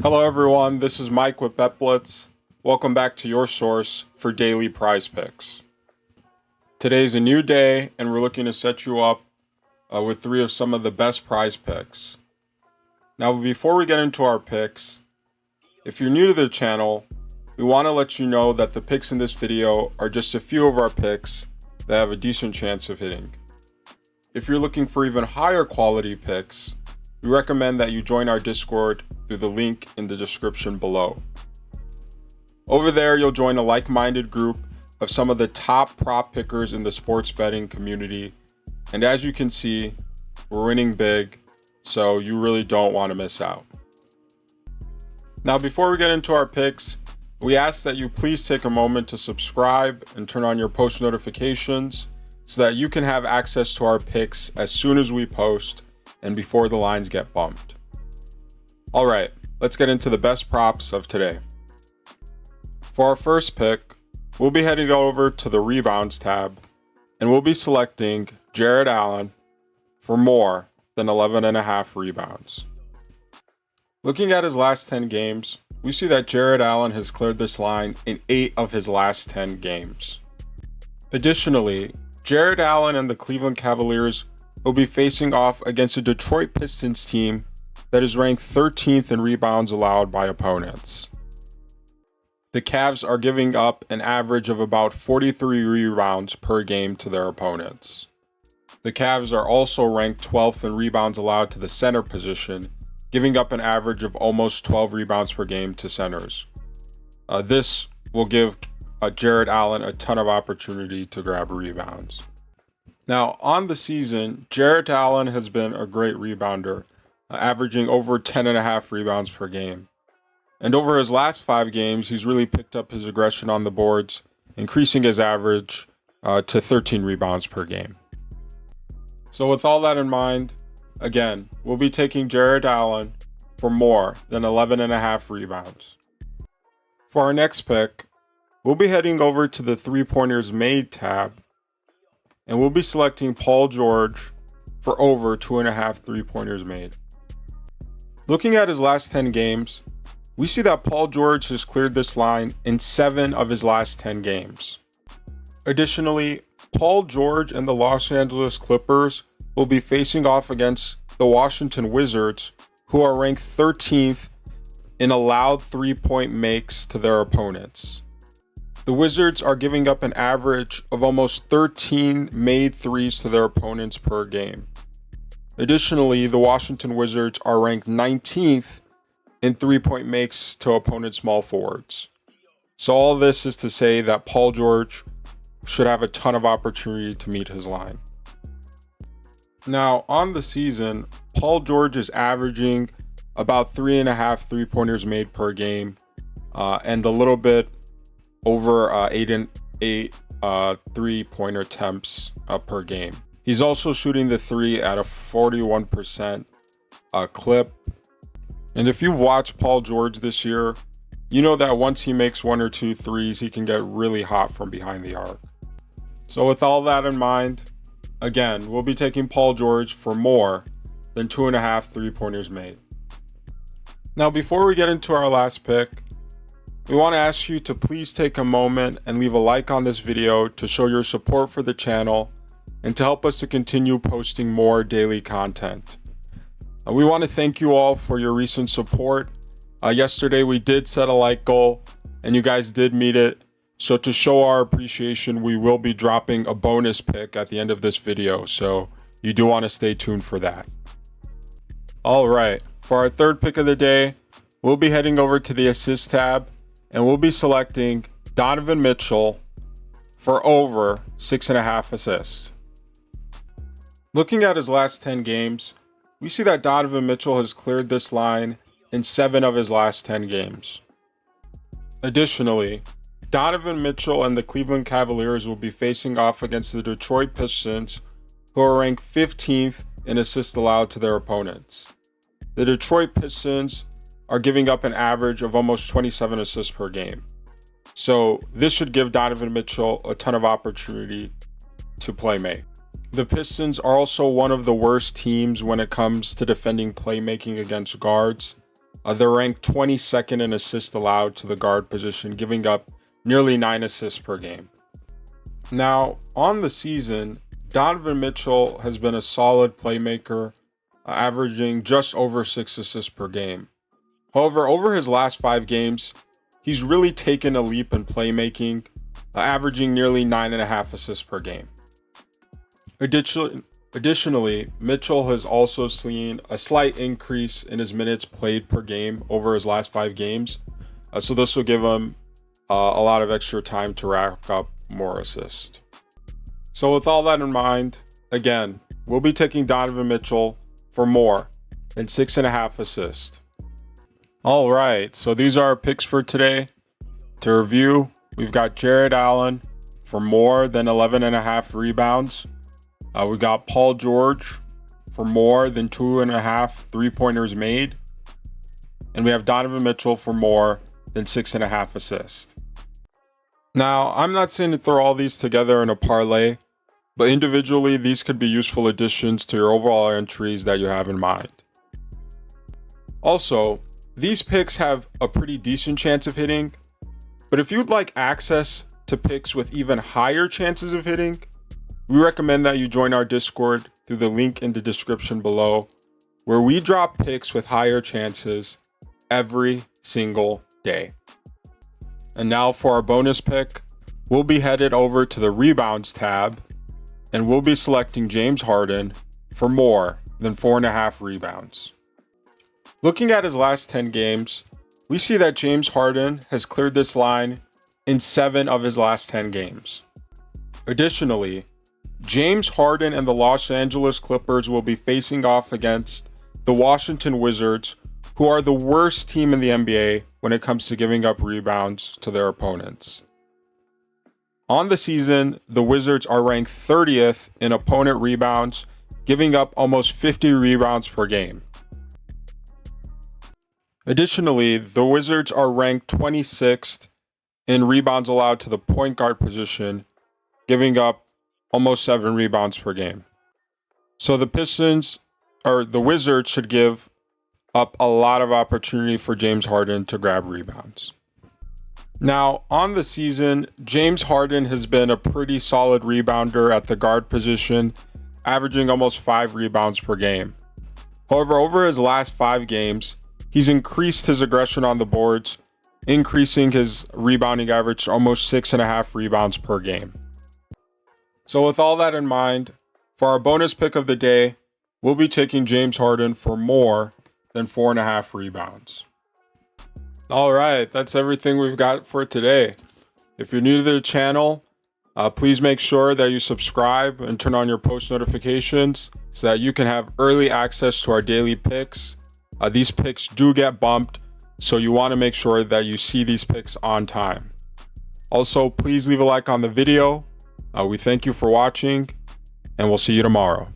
Hello everyone, this is Mike with BetBlitz. Welcome back to your source for daily prize picks. Today's a new day and we're looking to set you up with three of some of the best prize picks. Now before we get into our picks, if you're new to the channel, we want to let you know that the picks in this video are just a few of our picks that have a decent chance of hitting. If you're looking for even higher quality picks, we recommend that you join our Discord through the link in the description below. Over there, you'll join a like-minded group of some of the top prop pickers in the sports betting community. And as you can see, we're winning big, so you really don't want to miss out. Now, before we get into our picks, we ask that you please take a moment to subscribe and turn on your post notifications so that you can have access to our picks as soon as we post and before the lines get bumped. All right, let's get into the best props of today. For our first pick, we'll be heading over to the rebounds tab and we'll be selecting Jarrett Allen for more than 11.5 rebounds. Looking at his last 10 games, we see that Jarrett Allen has cleared this line in 8 of his last 10 games. Additionally, Jarrett Allen and the Cleveland Cavaliers will be facing off against a Detroit Pistons team that is ranked 13th in rebounds allowed by opponents. The Cavs are giving up an average of about 43 rebounds per game to their opponents. The Cavs are also ranked 12th in rebounds allowed to the center position, giving up an average of almost 12 rebounds per game to centers. This will give Jarrett Allen a ton of opportunity to grab rebounds. Now, on the season, Jarrett Allen has been a great rebounder, averaging over 10.5 rebounds per game. And over his last 5 games, he's really picked up his aggression on the boards, increasing his average to 13 rebounds per game. So with all that in mind, again, we'll be taking Jarrett Allen for more than 11.5 rebounds. For our next pick, we'll be heading over to the three-pointers made tab, and we'll be selecting Paul George for over 2.5 three-pointers made. Looking at his last 10 games, we see that Paul George has cleared this line in 7 of his last 10 games. Additionally, Paul George and the Los Angeles Clippers will be facing off against the Washington Wizards, who are ranked 13th in allowed three-point makes to their opponents. The Wizards are giving up an average of almost 13 made threes to their opponents per game. Additionally, the Washington Wizards are ranked 19th in three-point makes to opponent small forwards. So all this is to say that Paul George should have a ton of opportunity to meet his line. Now, on the season, Paul George is averaging about 3.5 three-pointers made per game and a little bit over 8 three-pointer attempts per game. He's also shooting the three at a 41% clip. And if you've watched Paul George this year, you know that once he makes 1 or 2 threes, he can get really hot from behind the arc. So with all that in mind, again, we'll be taking Paul George for more than 2.5 three-pointers made. Now, before we get into our last pick, we want to ask you to please take a moment and leave a like on this video to show your support for the channel and to help us to continue posting more daily content. We want to thank you all for your recent support. Yesterday we did set a like goal and you guys did meet it. So to show our appreciation, we will be dropping a bonus pick at the end of this video. So you do want to stay tuned for that. All right, for our third pick of the day, we'll be heading over to the assist tab and we'll be selecting Donovan Mitchell for over 6.5 assists. Looking at his last 10 games, we see that Donovan Mitchell has cleared this line in 7 of his last 10 games. Additionally, Donovan Mitchell and the Cleveland Cavaliers will be facing off against the Detroit Pistons, who are ranked 15th in assists allowed to their opponents. The Detroit Pistons are giving up an average of almost 27 assists per game. So this should give Donovan Mitchell a ton of opportunity to play make. The Pistons are also one of the worst teams when it comes to defending playmaking against guards. They're ranked 22nd in assists allowed to the guard position, giving up nearly 9 assists per game. Now, on the season, Donovan Mitchell has been a solid playmaker, averaging just over 6 assists per game. However, over his last 5 games, he's really taken a leap in playmaking, averaging nearly 9.5 assists per game. Additionally, Mitchell has also seen a slight increase in his minutes played per game over his last 5 games. So this will give him a lot of extra time to rack up more assists. So with all that in mind, again, we'll be taking Donovan Mitchell for more than 6.5 assists. All right, so these are our picks for today. To review, we've got Jared Allen for more than 11.5 rebounds. We got Paul George for more than 2.5 3-pointers made. And we have Donovan Mitchell for more than 6.5 assists. Now, I'm not saying to throw all these together in a parlay, but individually, these could be useful additions to your overall entries that you have in mind. Also, these picks have a pretty decent chance of hitting, but if you'd like access to picks with even higher chances of hitting, we recommend that you join our Discord through the link in the description below, where we drop picks with higher chances every single day. And now for our bonus pick, we'll be headed over to the rebounds tab, and we'll be selecting James Harden for more than 4.5 rebounds. Looking at his last 10 games, we see that James Harden has cleared this line in 7 of his last 10 games. Additionally, James Harden and the Los Angeles Clippers will be facing off against the Washington Wizards, who are the worst team in the NBA when it comes to giving up rebounds to their opponents. On the season, the Wizards are ranked 30th in opponent rebounds, giving up almost 50 rebounds per game. Additionally, the Wizards are ranked 26th in rebounds allowed to the point guard position, giving up almost 7 rebounds per game. So the Wizards should give up a lot of opportunity for James Harden to grab rebounds. Now, on the season, James Harden has been a pretty solid rebounder at the guard position, averaging almost 5 rebounds per game. However, over his last 5 games, he's increased his aggression on the boards, increasing his rebounding average to almost 6.5 rebounds per game. So with all that in mind, for our bonus pick of the day, we'll be taking James Harden for more than 4.5 rebounds. All right, that's everything we've got for today. If you're new to the channel, please make sure that you subscribe and turn on your post notifications so that you can have early access to our daily picks. These picks do get bumped, so you want to make sure that you see these picks on time. Also, please leave a like on the video. We thank you for watching, and we'll see you tomorrow.